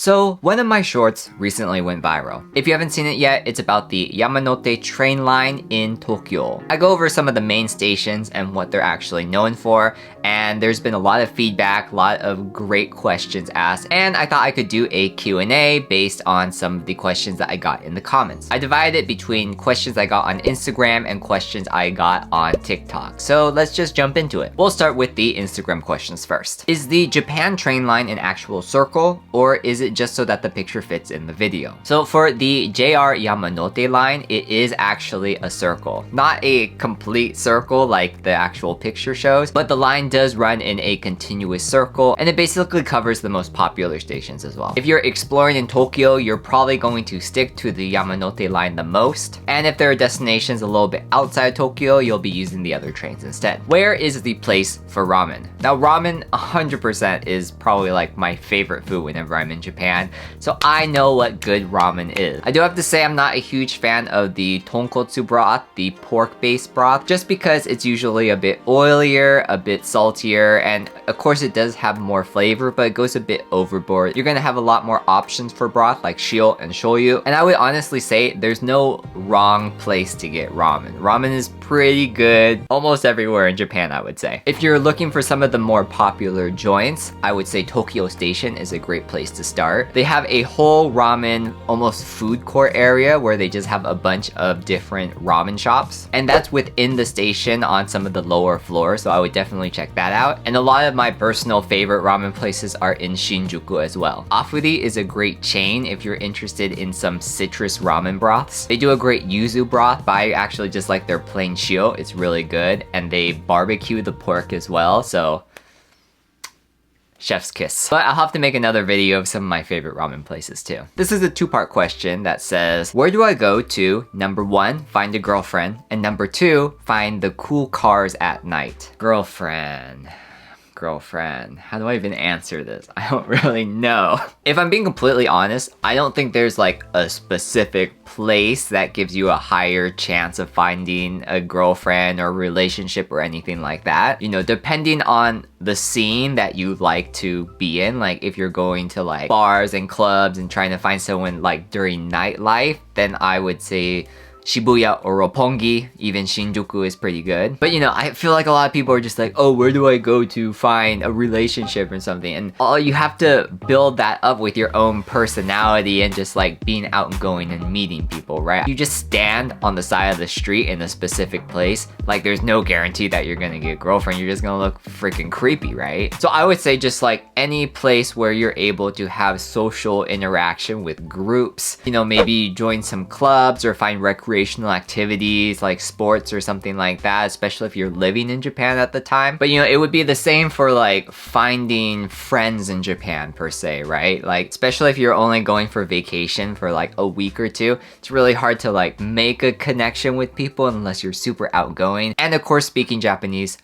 So one of my shorts recently went viral. If you haven't seen it yet, it's about the Yamanote train line in Tokyo. I go over some of the main stations and what they're actually known for, and there's been a lot of feedback, a lot of great questions asked, and I thought I could do a Q&A based on some of the questions that I got in the comments. I divided it between questions I got on Instagram and questions I got on TikTok. So let's just jump into it. We'll start with the Instagram questions first. Is the Japan train line an actual circle, or is it just so that the picture fits in the video? So for the JR Yamanote line, it is actually a circle. Not a complete circle like the actual picture shows, but the line does run in a continuous circle, and it basically covers the most popular stations as well. If you're exploring in Tokyo, you're probably going to stick to the Yamanote line the most, and if there are destinations a little bit outside Tokyo, you'll be using the other trains instead. Where is the place for ramen? Now ramen 100% is probably like my favorite food whenever I'm in Japan, so I know what good ramen is. I do have to say I'm not a huge fan of the tonkotsu broth, the pork-based broth, just because it's usually a bit oilier, a bit saltier, and of course it does have more flavor, but it goes a bit overboard. You're gonna have a lot more options for broth like shio and shoyu, and I would honestly say there's no wrong place to get ramen. Ramen is pretty good almost everywhere in Japan, I would say. If you're looking for some of the more popular joints, I would say Tokyo Station is a great place to start. They have a whole ramen, almost food court area where they just have a bunch of different ramen shops, and that's within the station on some of the lower floors, so I would definitely check that out. And a lot of my personal favorite ramen places are in Shinjuku as well. Afuri is a great chain if you're interested in some citrus ramen broths. They do a great yuzu broth, but I actually just like their plain shio. It's really good, and they barbecue the pork as well, so chef's kiss. But I'll have to make another video of some of my favorite ramen places too. This is a two-part question that says, where do I go to, number 1, find a girlfriend, and number 2, find the cool cars at night? Girlfriend, how do I even answer this? I don't really know. If I'm being completely honest, I don't think there's like a specific place that gives you a higher chance of finding a girlfriend or relationship or anything like that. You know, depending on the scene that you like to be in, like if you're going to like bars and clubs and trying to find someone like during nightlife, then I would say Shibuya or Roppongi, even Shinjuku is pretty good. But you know, I feel like a lot of people are just like, oh, where do I go to find a relationship or something? And you have to build that up with your own personality and just like being outgoing and meeting people, right? You just stand on the side of the street in a specific place, like there's no guarantee that you're gonna get a girlfriend. You're just gonna look freaking creepy, right? So I would say just like any place where you're able to have social interaction with groups, you know, maybe join some clubs or find recreational activities like sports or something like that, especially if you're living in Japan at the time. But you know, it would be the same for like finding friends in Japan per se, right? Like especially if you're only going for vacation for like a week or two, it's really hard to like make a connection with people unless you're super outgoing. And of course, speaking Japanese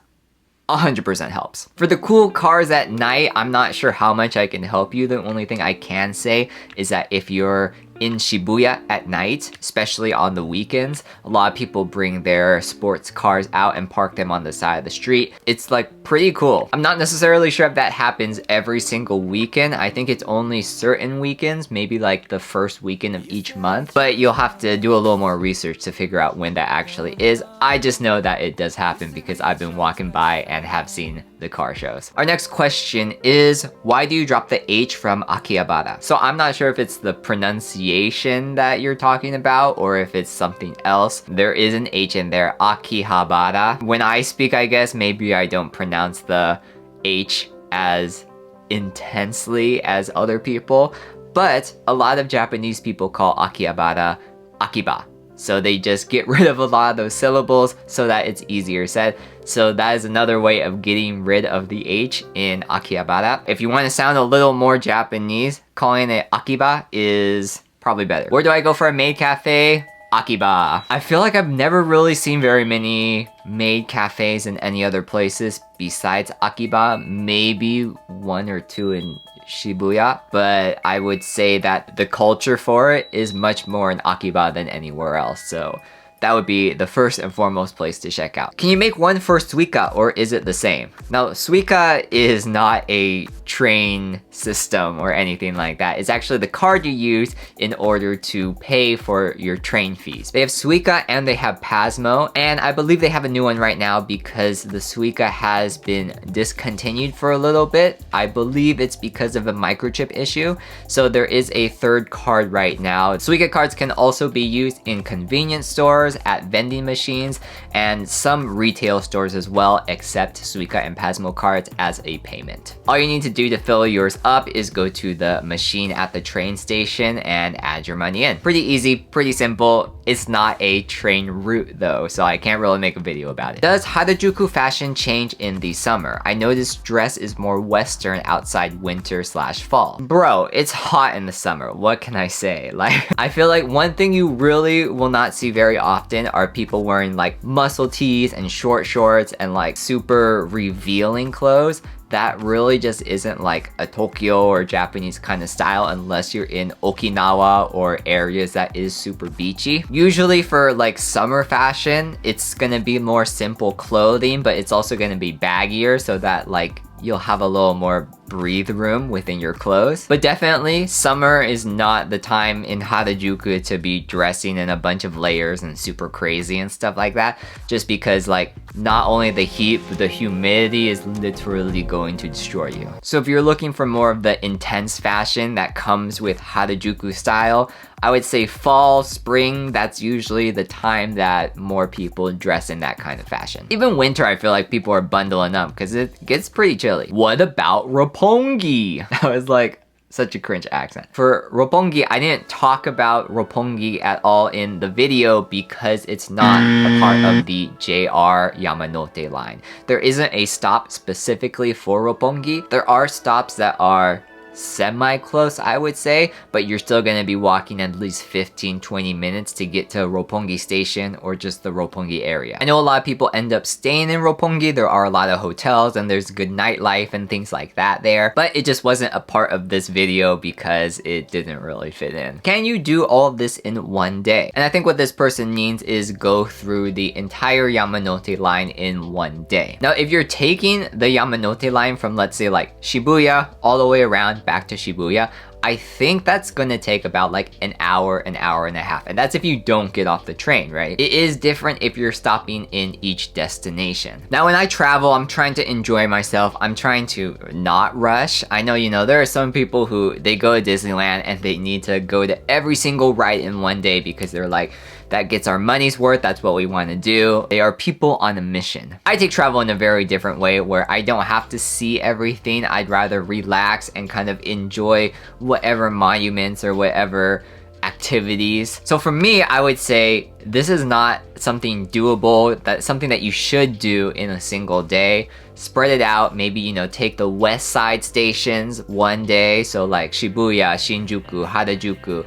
100% helps. For the cool cars at night, I'm not sure how much I can help you. The only thing I can say is that if you're in Shibuya at night, especially on the weekends, a lot of people bring their sports cars out and park them on the side of the street. It's like pretty cool. I'm not necessarily sure if that happens every single weekend. I think it's only certain weekends, maybe like the first weekend of each month, but you'll have to do a little more research to figure out when that actually is. I just know that it does happen because I've been walking by and have seen the car shows. Our next question is, why do you drop the H from Akihabara? So I'm not sure if it's the pronunciation that you're talking about or if it's something else. There is an H in there, Akihabara. When I speak, I guess maybe I don't pronounce the H as intensely as other people, but a lot of Japanese people call Akihabara Akiba. So they just get rid of a lot of those syllables so that it's easier said. So that is another way of getting rid of the H in Akihabara. If you want to sound a little more Japanese, calling it Akiba is probably better. Where do I go for a maid cafe? Akiba. I feel like I've never really seen very many maid cafes in any other places besides Akiba. Maybe 1 or 2 in Shibuya, but I would say that the culture for it is much more in Akiba than anywhere else. So that would be the first and foremost place to check out. Can you make one for Suica, or is it the same? Now, Suica is not a train system or anything like that. It's actually the card you use in order to pay for your train fees. They have Suica and they have Pasmo, and I believe they have a new one right now because the Suica has been discontinued for a little bit. I believe it's because of a microchip issue. So there is a third card right now. Suica cards can also be used in convenience stores, at vending machines, and some retail stores as well, except Suica and Pasmo cards as a payment. All you need to do to fill yours up is go to the machine at the train station and add your money in. Pretty easy, pretty simple. It's not a train route though, so I can't really make a video about it. Does Harajuku fashion change in the summer? I noticed dress is more western outside winter/fall. Bro, it's hot in the summer. What can I say? Like, I feel like one thing you really will not see very often are people wearing like muscle tees and short shorts and like super revealing clothes. That really just isn't like a Tokyo or Japanese kind of style unless you're in Okinawa or areas that is super beachy. Usually for like summer fashion, it's gonna be more simple clothing, but it's also gonna be baggier so that like you'll have a little more breathe room within your clothes. But definitely, summer is not the time in Harajuku to be dressing in a bunch of layers and super crazy and stuff like that, just because like not only the heat, but the humidity is literally going to destroy you. So if you're looking for more of the intense fashion that comes with Harajuku style, I would say fall, spring, that's usually the time that more people dress in that kind of fashion. Even winter, I feel like people are bundling up because it gets pretty chilly. What about Roppongi? That was like such a cringe accent. For Roppongi, I didn't talk about Roppongi at all in the video because it's not a part of the JR Yamanote line. There isn't a stop specifically for Roppongi. There are stops that are semi-close, I would say, but you're still gonna be walking at least 15-20 minutes to get to Roppongi station or just the Roppongi area. I know a lot of people end up staying in Roppongi. There are a lot of hotels and there's good nightlife and things like that there, but it just wasn't a part of this video because it didn't really fit in. Can you do all of this in one day? And I think what this person means is go through the entire Yamanote line in one day. Now, if you're taking the Yamanote line from, let's say, like Shibuya all the way around back to Shibuya, I think that's gonna take about like an hour and a half. And that's if you don't get off the train, right? It is different if you're stopping in each destination. Now, when I travel, I'm trying to enjoy myself. I'm trying to not rush. I know, you know, there are some people who they go to Disneyland and they need to go to every single ride in one day because they're like, that gets our money's worth, that's what we want to do. They are people on a mission. I take travel in a very different way where I don't have to see everything. I'd rather relax and kind of enjoy whatever monuments or whatever activities. So for me, I would say this is not something doable, that's something that you should do in a single day. Spread it out, maybe, you know, take the west side stations one day, so like Shibuya, Shinjuku, Harajuku,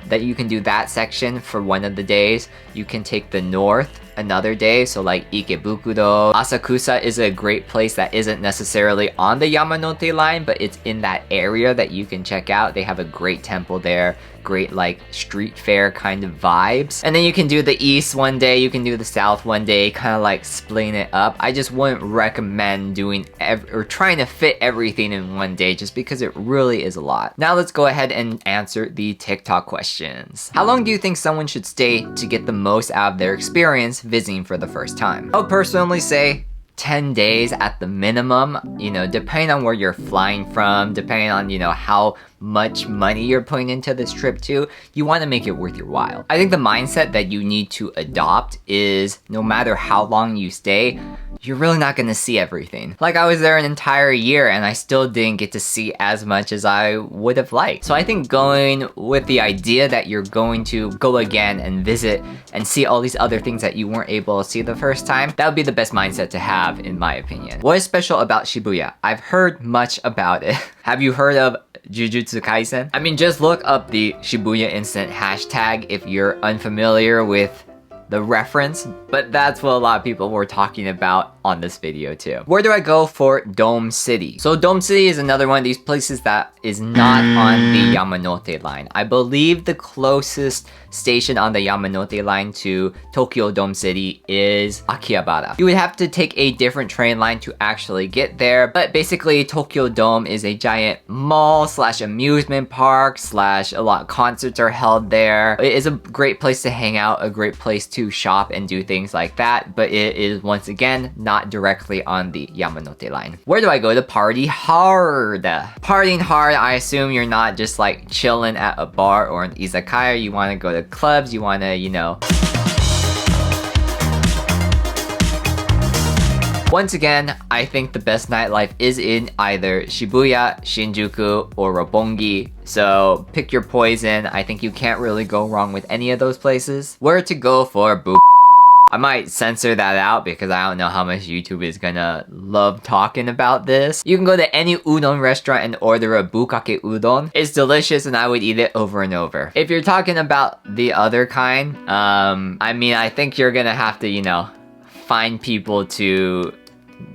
that you can do that section for one of the days. You can take the north another day, so like Ikebukuro. Asakusa is a great place that isn't necessarily on the Yamanote line, but it's in that area that you can check out. They have a great temple there, great like street fair kind of vibes. And then you can do the east one day, you can do the south one day, kind of like splitting it up. I just wouldn't recommend doing or trying to fit everything in one day just because it really is a lot. Now let's go ahead and answer the TikTok questions. How long do you think someone should stay to get the most out of their experience visiting for the first time? I would personally say 10 days at the minimum, you know, depending on where you're flying from, depending on, you know, how much money you're putting into this trip too, you want to make it worth your while. I think the mindset that you need to adopt is no matter how long you stay, you're really not going to see everything. Like I was there an entire year and I still didn't get to see as much as I would have liked. So I think going with the idea that you're going to go again and visit and see all these other things that you weren't able to see the first time, that would be the best mindset to have in my opinion. What is special about Shibuya? I've heard much about it. Have you heard of Jujutsu Kaisen? I mean, just look up the Shibuya Instant hashtag if you're unfamiliar with the reference, but that's what a lot of people were talking about on this video too. Where do I go for Dome City? So Dome City is another one of these places that is not on the Yamanote line. I believe the closest station on the Yamanote line to Tokyo Dome City is Akihabara. You would have to take a different train line to actually get there, but basically Tokyo Dome is a giant mall slash amusement park slash a lot of concerts are held there. It is a great place to hang out, a great place to shop and do things like that, but it is once again not directly on the Yamanote line. Where do I go to party hard? Partying hard, I assume you're not just like chilling at a bar or an izakaya. You want to go to clubs, you want to, you know. Once again, I think the best nightlife is in either Shibuya, Shinjuku, or Roppongi. So pick your poison. I think you can't really go wrong with any of those places. Where to go for bukakk? I might censor that out because I don't know how much YouTube is gonna love talking about this. You can go to any udon restaurant and order a bukakk udon. It's delicious and I would eat it over and over. If you're talking about the other kind, I mean, I think you're gonna have to, you know, find people to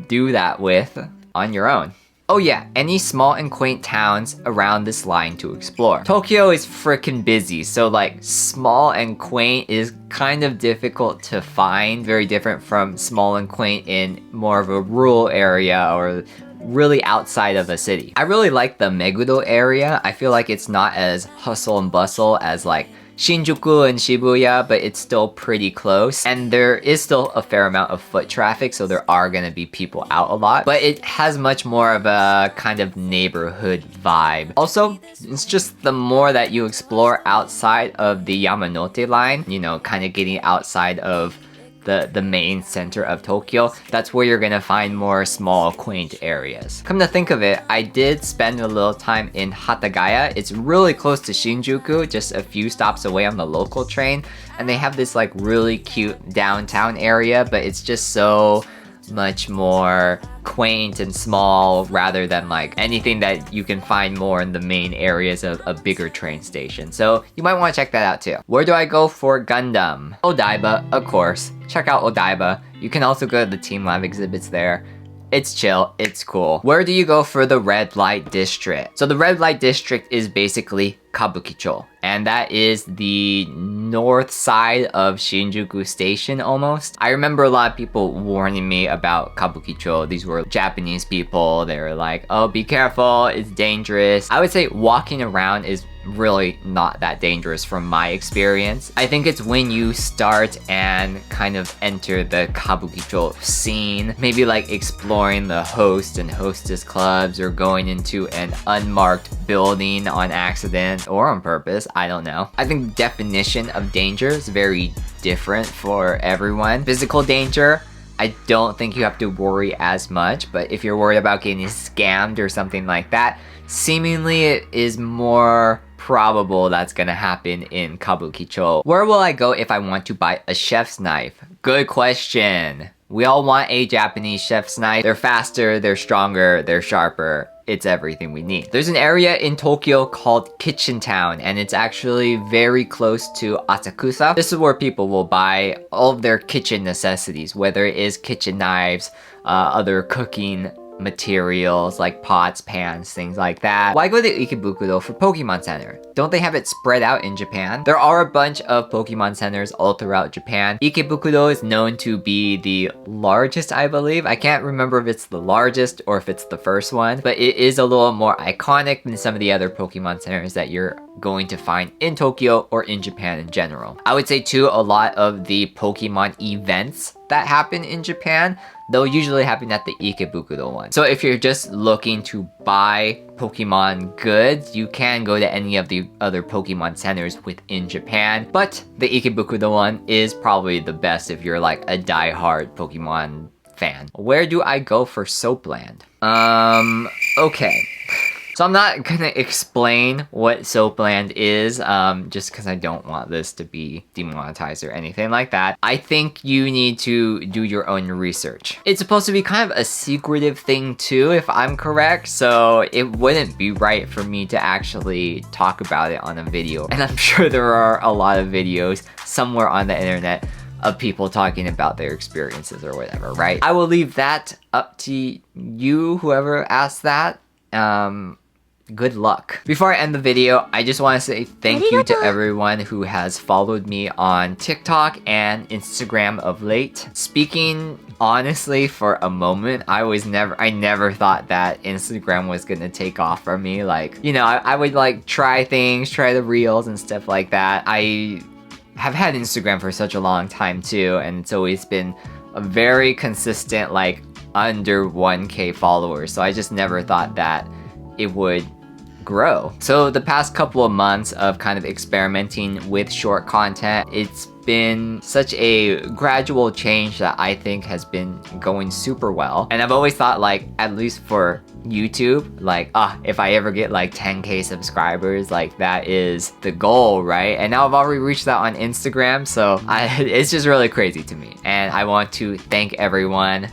do that with on your own. Oh yeah, any small and quaint towns around this line to explore. Tokyo is freaking busy, so like small and quaint is kind of difficult to find. Very different from small and quaint in more of a rural area or really outside of a city. I really like the Meguro area. I feel like it's not as hustle and bustle as like Shinjuku and Shibuya, but it's still pretty close. And there is still a fair amount of foot traffic, so there are gonna be people out a lot. But it has much more of a kind of neighborhood vibe. Also, it's just the more that you explore outside of the Yamanote line, you know, kind of getting outside of the main center of Tokyo, that's where you're gonna find more small, quaint areas. Come to think of it, I did spend a little time in Hatagaya. It's really close to Shinjuku, just a few stops away on the local train, and they have this like really cute downtown area, but it's just so much more quaint and small rather than like anything that you can find more in the main areas of a bigger train station. So you might want to check that out too. Where do I go for Gundam? Odaiba, of course. Check out Odaiba. You can also go to the Team Lab exhibits there. It's chill, it's cool. Where do you go for the red light district? So the red light district is basically Kabukicho, and that is the north side of Shinjuku Station almost. I remember a lot of people warning me about Kabukicho. These were Japanese people. They were like, oh, be careful, it's dangerous. I would say walking around is really not that dangerous from my experience. I think it's when you start and kind of enter the Kabukicho scene, maybe like exploring the host and hostess clubs or going into an unmarked building on accident or on purpose, I don't know. I think the definition of danger is very different for everyone. Physical danger, I don't think you have to worry as much, but if you're worried about getting scammed or something like that, seemingly it is more probable that's gonna happen in Kabukicho. Where will I go if I want to buy a chef's knife? Good question. We all want a Japanese chef's knife. They're faster, they're stronger, they're sharper. It's everything we need. There's an area in Tokyo called Kitchen Town, and it's actually very close to Asakusa. This is where people will buy all of their kitchen necessities, whether it is kitchen knives, other cooking materials like pots, pans, things like that. Why go to Ikebukuro for Pokemon Center? Don't they have it spread out in Japan? There are a bunch of Pokemon centers all throughout Japan. Ikebukuro is known to be the largest, I believe. I can't remember if it's the largest or if it's the first one, but it is a little more iconic than some of the other Pokemon centers that you're going to find in Tokyo or in Japan in general. I would say too, a lot of the Pokemon events that happen in Japan, they'll usually happen at the Ikebukuro one. So if you're just looking to buy Pokemon goods, you can go to any of the other Pokemon centers within Japan, but the Ikebukuro one is probably the best if you're like a die-hard Pokemon fan. Where do I go for Soapland? Okay. So I'm not gonna explain what Soapland is, just because I don't want this to be demonetized or anything like that. I think you need to do your own research. It's supposed to be kind of a secretive thing too, if I'm correct, so it wouldn't be right for me to actually talk about it on a video. And I'm sure there are a lot of videos somewhere on the internet of people talking about their experiences or whatever, right? I will leave that up to you, whoever asked that. Good luck. Before I end the video, I just want to say thank you to everyone who has followed me on TikTok and Instagram of late. Speaking honestly for a moment, I never thought that Instagram was gonna take off for me. Like, you know, I would like try the reels and stuff like that. I have had Instagram for such a long time too, and it's always been a very consistent, like under 1K followers. So I just never thought that it would grow. So the past couple of months of kind of experimenting with short content, it's been such a gradual change that I think has been going super well. And I've always thought, like, at least for YouTube, like, if I ever get like 10K subscribers, like that is the goal, right? And now I've already reached that on Instagram, so it's just really crazy to me. And I want to thank everyone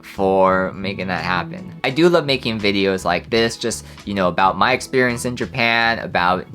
for making that happen. I do love making videos like this, just, you know, about my experience in Japan, about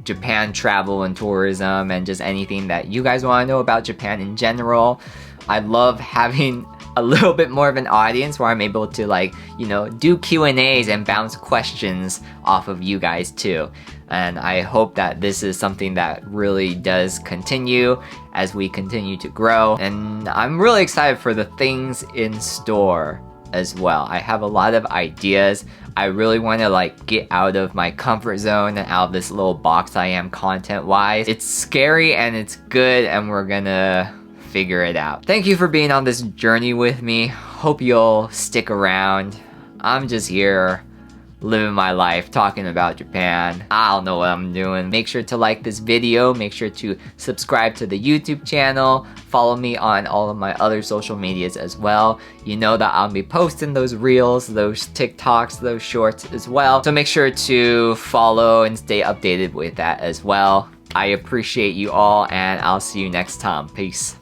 Japan travel and tourism, and just anything that you guys want to know about Japan in general. I love having a little bit more of an audience where I'm able to, like, you know, do Q&As and bounce questions off of you guys too. And I hope that this is something that really does continue as we continue to grow. And I'm really excited for the things in store as well. I have a lot of ideas. I really want to like get out of my comfort zone and out of this little box I am content-wise. It's scary and it's good, and we're gonna figure it out. Thank you for being on this journey with me. Hope you'll stick around. I'm just here living my life, talking about Japan. I don't know what I'm doing. Make sure to like this video. Make sure to subscribe to the YouTube channel. Follow me on all of my other social medias as well. You know that I'll be posting those reels, those TikToks, those shorts as well. So make sure to follow and stay updated with that as well. I appreciate you all, and I'll see you next time. Peace.